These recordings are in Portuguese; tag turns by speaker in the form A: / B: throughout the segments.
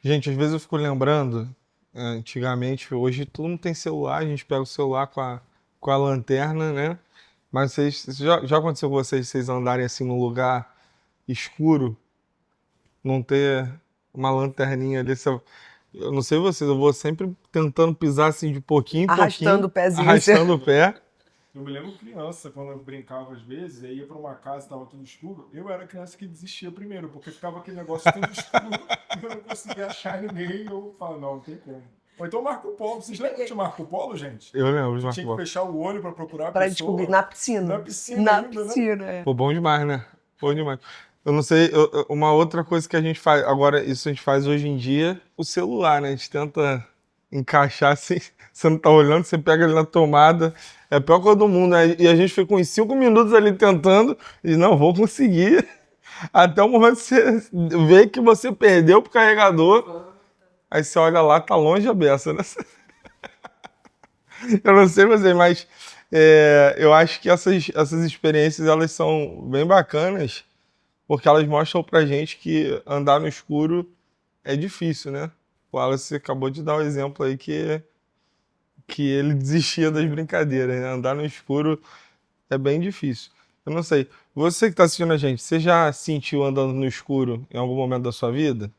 A: Gente, às vezes eu fico lembrando, antigamente, hoje todo mundo tem celular, a gente pega o celular com a lanterna, né? Mas já aconteceu com vocês andarem assim num lugar escuro, não ter uma lanterninha ali? Eu não sei vocês, eu vou sempre tentando pisar assim de pouquinho em
B: Arrastando
A: pouquinho,
B: o pezinho, assim.
A: arrastando o pé.
C: Eu me lembro criança, quando eu brincava às vezes, aí ia pra uma casa e tava tudo escuro. Eu era a criança que desistia primeiro, porque ficava aquele negócio tudo escuro e eu não conseguia achar ninguém. Eu falava, não tem como. Ou então Marco Polo. Vocês lembram de Marco Polo, gente?
A: Eu lembro de
C: Tinha que
A: Marco.
C: fechar o olho pra procurar a
B: Pra
C: pessoa.
B: descobrir, na piscina.
C: Na piscina
B: Na
C: ainda, né?
B: piscina, é.
A: Pô, bom demais, né? Bom demais. Eu não sei, uma outra coisa que a gente faz, agora isso a gente faz hoje em dia, o celular, né? A gente tenta encaixar assim, você não tá olhando, você pega ele na tomada, é a pior coisa do mundo, né? E a gente fica uns 5 minutos ali tentando, e não, vou conseguir, até o momento que você vê que você perdeu pro carregador, aí você olha lá, tá longe a beça, né? Eu não sei você, mas eu acho que essas experiências, elas são bem bacanas, porque elas mostram pra gente que andar no escuro é difícil, né? O Wallace acabou de dar o exemplo aí que ele desistia das brincadeiras, né? Andar no escuro é bem difícil. Eu não sei. Você que está assistindo a gente, você já sentiu andando no escuro em algum momento da sua vida?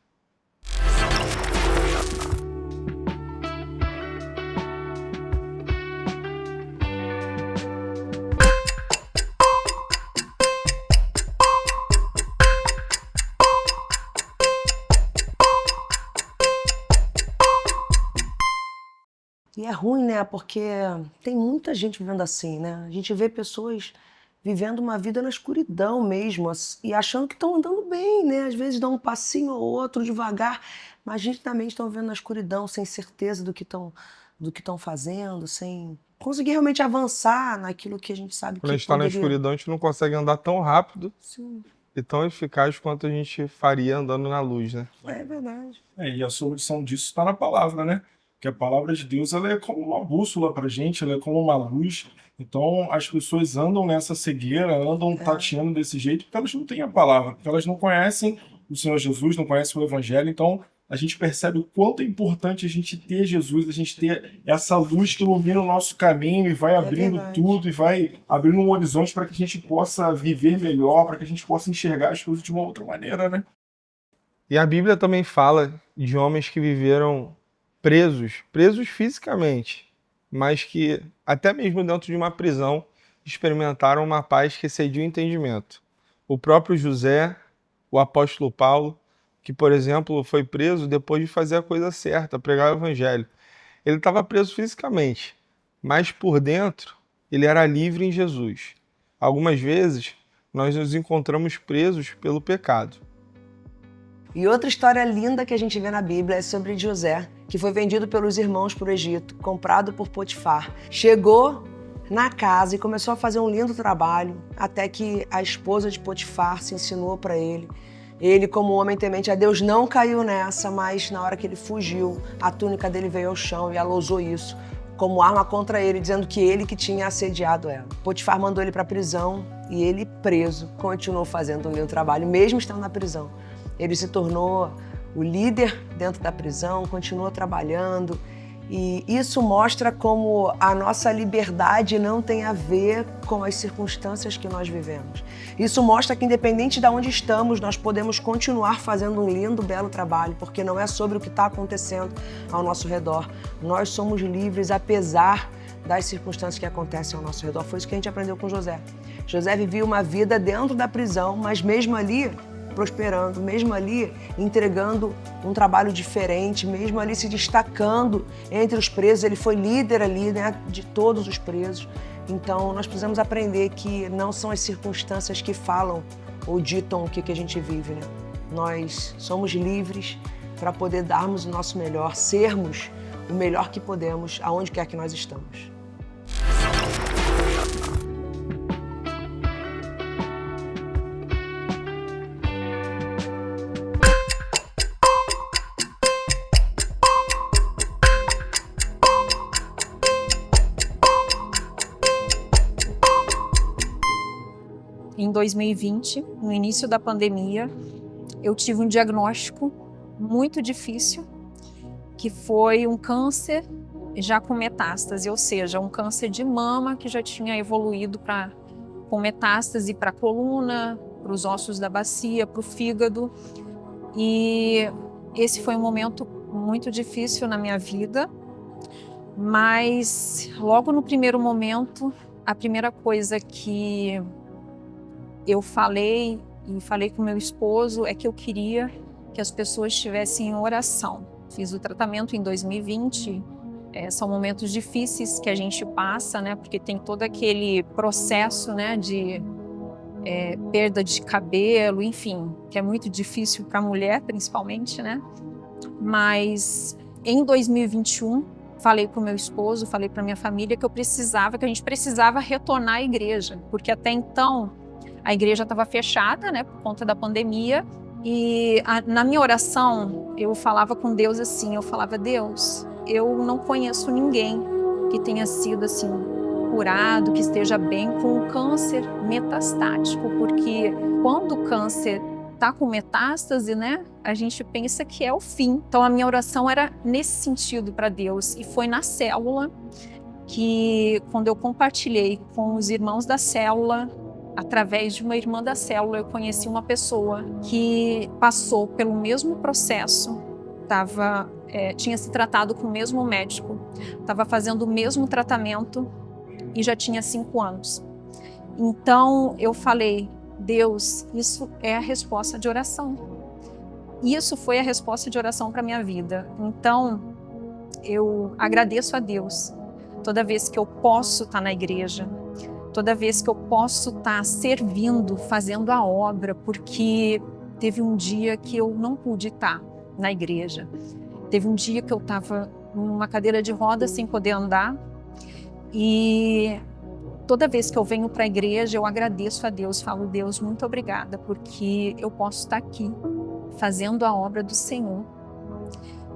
B: E é ruim, né? Porque tem muita gente vivendo assim, né? A gente vê pessoas vivendo uma vida na escuridão mesmo e achando que estão andando bem, né? Às vezes dão um passinho ou outro devagar, mas nitidamente estão vivendo na escuridão, sem certeza do que estão fazendo, sem conseguir realmente avançar naquilo que a gente sabe
A: Quando a
B: que
A: gente está na
B: poderia.
A: escuridão, a gente não consegue andar tão rápido
B: Sim,
A: e tão eficaz quanto a gente faria andando na luz, né?
B: é verdade.
C: E a solução disso está na palavra, né? Que a palavra de Deus ela é como uma bússola para a gente, ela é como uma luz. Então as pessoas andam nessa cegueira, andam tateando desse jeito, porque elas não têm a palavra, porque elas não conhecem o Senhor Jesus, não conhecem o Evangelho. Então a gente percebe o quanto é importante a gente ter Jesus, a gente ter essa luz que ilumina o nosso caminho e vai abrindo
B: verdade.
C: tudo e vai abrindo um horizonte para que a gente possa viver melhor, para que a gente possa enxergar as coisas de uma outra maneira, né?
A: E a Bíblia também fala de homens que viveram presos fisicamente, mas que até mesmo dentro de uma prisão experimentaram uma paz que excedia o entendimento. O próprio José, o apóstolo Paulo, que, por exemplo, foi preso depois de fazer a coisa certa, pregar o evangelho. Ele estava preso fisicamente, mas por dentro ele era livre em Jesus. Algumas vezes nós nos encontramos presos pelo pecado.
B: E outra história linda que a gente vê na Bíblia é sobre José, que foi vendido pelos irmãos para o Egito, comprado por Potifar. Chegou na casa e começou a fazer um lindo trabalho, até que a esposa de Potifar se ensinou para ele. Ele, como homem temente a Deus, não caiu nessa, mas na hora que ele fugiu, a túnica dele veio ao chão e ela usou isso como arma contra ele, dizendo que ele que tinha assediado ela. Potifar mandou ele para a prisão e ele, preso, continuou fazendo um lindo trabalho, mesmo estando na prisão. Ele se tornou o líder dentro da prisão, continuou trabalhando e isso mostra como a nossa liberdade não tem a ver com as circunstâncias que nós vivemos. Isso mostra que independente de onde estamos, nós podemos continuar fazendo um lindo, belo trabalho, porque não é sobre o que está acontecendo ao nosso redor. Nós somos livres apesar das circunstâncias que acontecem ao nosso redor. Foi isso que a gente aprendeu com José. José vivia uma vida dentro da prisão, mas mesmo ali prosperando, mesmo ali entregando um trabalho diferente, mesmo ali se destacando entre os presos. Ele foi líder ali, né, de todos os presos. Então nós precisamos aprender que não são as circunstâncias que falam ou ditam o que a gente vive, né? Nós somos livres para poder darmos o nosso melhor, sermos o melhor que podemos aonde quer que nós estamos.
D: Em 2020, no início da pandemia, eu tive um diagnóstico muito difícil, que foi um câncer já com metástase, ou seja, um câncer de mama que já tinha evoluído com metástase para a coluna, para os ossos da bacia, para o fígado. E esse foi um momento muito difícil na minha vida, mas logo no primeiro momento, a primeira coisa que eu falei com meu esposo é que eu queria que as pessoas estivessem em oração. Fiz o tratamento em 2020, são momentos difíceis que a gente passa, né? Porque tem todo aquele processo, né, de perda de cabelo, enfim, que é muito difícil para a mulher, principalmente, né? Mas em 2021, falei para o meu esposo, falei para minha família que a gente precisava retornar à igreja, porque até então a igreja estava fechada, né, por conta da pandemia. E na minha oração eu falava com Deus assim, eu falava: Deus, eu não conheço ninguém que tenha sido assim curado, que esteja bem com o câncer metastático, porque quando o câncer está com metástase, né, a gente pensa que é o fim. Então a minha oração era nesse sentido para Deus, e foi na célula que, quando eu compartilhei com os irmãos da célula, através de uma irmã da célula, eu conheci uma pessoa que passou pelo mesmo processo, tinha se tratado com o mesmo médico, estava fazendo o mesmo tratamento e já tinha 5 anos. Então eu falei: Deus, isso é a resposta de oração. Isso foi a resposta de oração para minha vida. Então eu agradeço a Deus toda vez que eu posso estar na igreja, toda vez que eu posso estar servindo, fazendo a obra, porque teve um dia que eu não pude estar na igreja. Teve um dia que eu estava numa cadeira de rodas sem poder andar, e toda vez que eu venho para a igreja eu agradeço a Deus, falo: Deus, muito obrigada, porque eu posso estar aqui fazendo a obra do Senhor.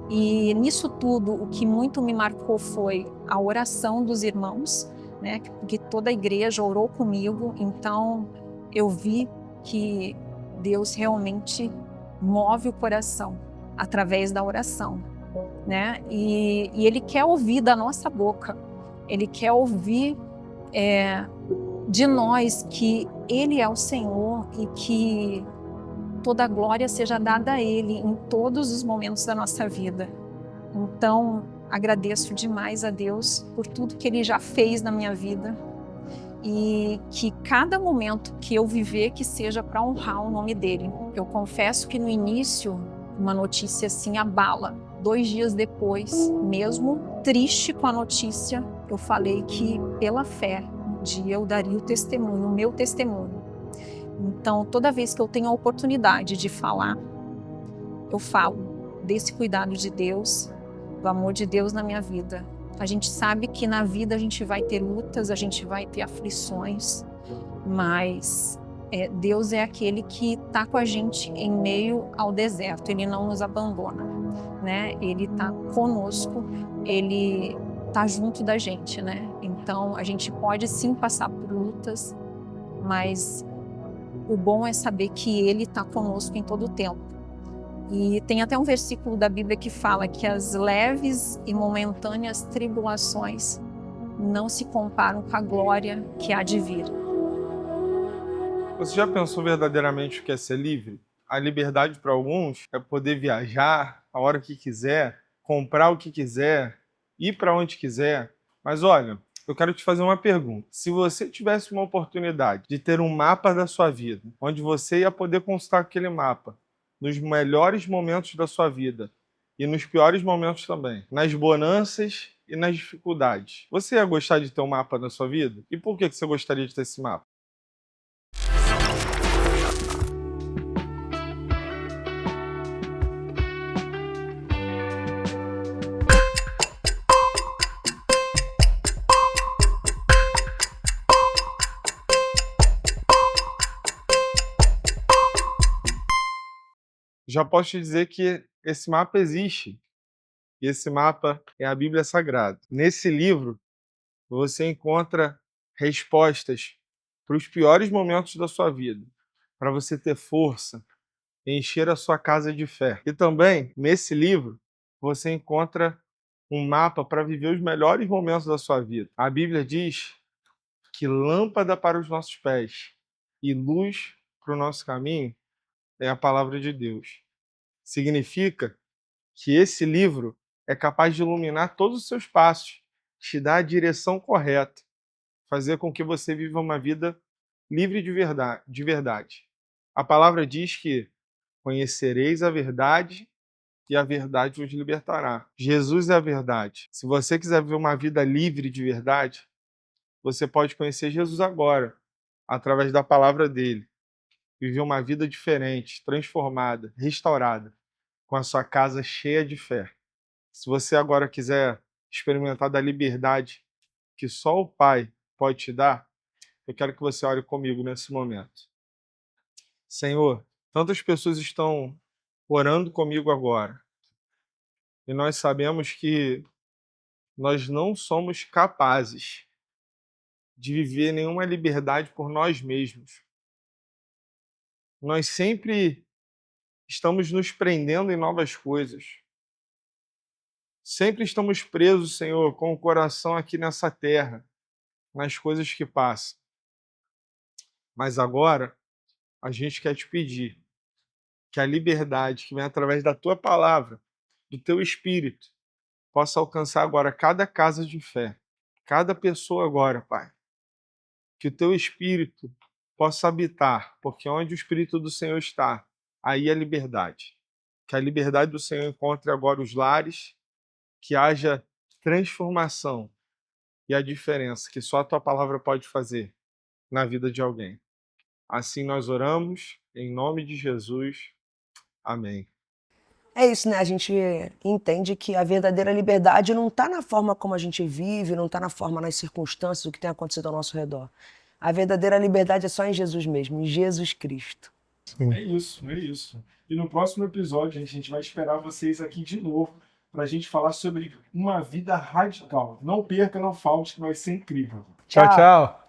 D: E nisso tudo, o que muito me marcou foi a oração dos irmãos, né? Porque toda a igreja orou comigo, então eu vi que Deus realmente move o coração através da oração, né? E Ele quer ouvir da nossa boca, Ele quer ouvir de nós que Ele é o Senhor e que toda a glória seja dada a Ele em todos os momentos da nossa vida. Então, agradeço demais a Deus por tudo que Ele já fez na minha vida, e que cada momento que eu viver que seja para honrar o nome dEle. Eu confesso que no início uma notícia assim abala. 2 dias depois, mesmo triste com a notícia, eu falei que pela fé um dia eu daria o testemunho, o meu testemunho. Então, toda vez que eu tenho a oportunidade de falar, eu falo desse cuidado de Deus, do amor de Deus na minha vida. A gente sabe que na vida a gente vai ter lutas, a gente vai ter aflições, mas Deus é aquele que está com a gente em meio ao deserto. Ele não nos abandona, né? Ele está conosco, Ele está junto da gente, né? Então a gente pode sim passar por lutas, mas o bom é saber que Ele está conosco em todo o tempo. E tem até um versículo da Bíblia que fala que as leves e momentâneas tribulações não se comparam com a glória que há de vir.
A: Você já pensou verdadeiramente o que é ser livre? A liberdade para alguns é poder viajar a hora que quiser, comprar o que quiser, ir para onde quiser. Mas olha, eu quero te fazer uma pergunta. Se você tivesse uma oportunidade de ter um mapa da sua vida, onde você ia poder consultar aquele mapa nos melhores momentos da sua vida e nos piores momentos também, nas bonanças e nas dificuldades, você ia gostar de ter um mapa da sua vida? E por que você gostaria de ter esse mapa? Já posso te dizer que esse mapa existe. E esse mapa é a Bíblia Sagrada. Nesse livro, você encontra respostas para os piores momentos da sua vida, para você ter força encher a sua casa de fé. E também, nesse livro, você encontra um mapa para viver os melhores momentos da sua vida. A Bíblia diz que lâmpada para os nossos pés e luz para o nosso caminho é a palavra de Deus. Significa que esse livro é capaz de iluminar todos os seus passos, te dar a direção correta, fazer com que você viva uma vida livre de verdade. A palavra diz que conhecereis a verdade e a verdade vos libertará. Jesus é a verdade. Se você quiser viver uma vida livre de verdade, você pode conhecer Jesus agora, através da palavra dele. Viver uma vida diferente, transformada, restaurada, com a sua casa cheia de fé. Se você agora quiser experimentar da liberdade que só o Pai pode te dar, eu quero que você ore comigo nesse momento. Senhor, tantas pessoas estão orando comigo agora, e nós sabemos que nós não somos capazes de viver nenhuma liberdade por nós mesmos. Nós sempre estamos nos prendendo em novas coisas. Sempre estamos presos, Senhor, com o coração aqui nessa terra, nas coisas que passam. Mas agora, a gente quer te pedir que a liberdade que vem através da tua palavra, do teu espírito, possa alcançar agora cada casa de fé, cada pessoa agora, Pai. Que o teu espírito possa habitar, porque onde o espírito do Senhor está, aí é liberdade. Que a liberdade do Senhor encontre agora os lares, que haja transformação e a diferença que só a tua palavra pode fazer na vida de alguém. Assim nós oramos, em nome de Jesus. Amém.
B: É isso, né? A gente entende que a verdadeira liberdade não está na forma como a gente vive, não está na forma, nas circunstâncias, o que tem acontecido ao nosso redor. A verdadeira liberdade é só em Jesus mesmo, em Jesus Cristo.
C: É isso, é isso. E no próximo episódio, a gente vai esperar vocês aqui de novo para a gente falar sobre uma vida radical. Não perca, não falte, que vai ser incrível.
A: Tchau, tchau.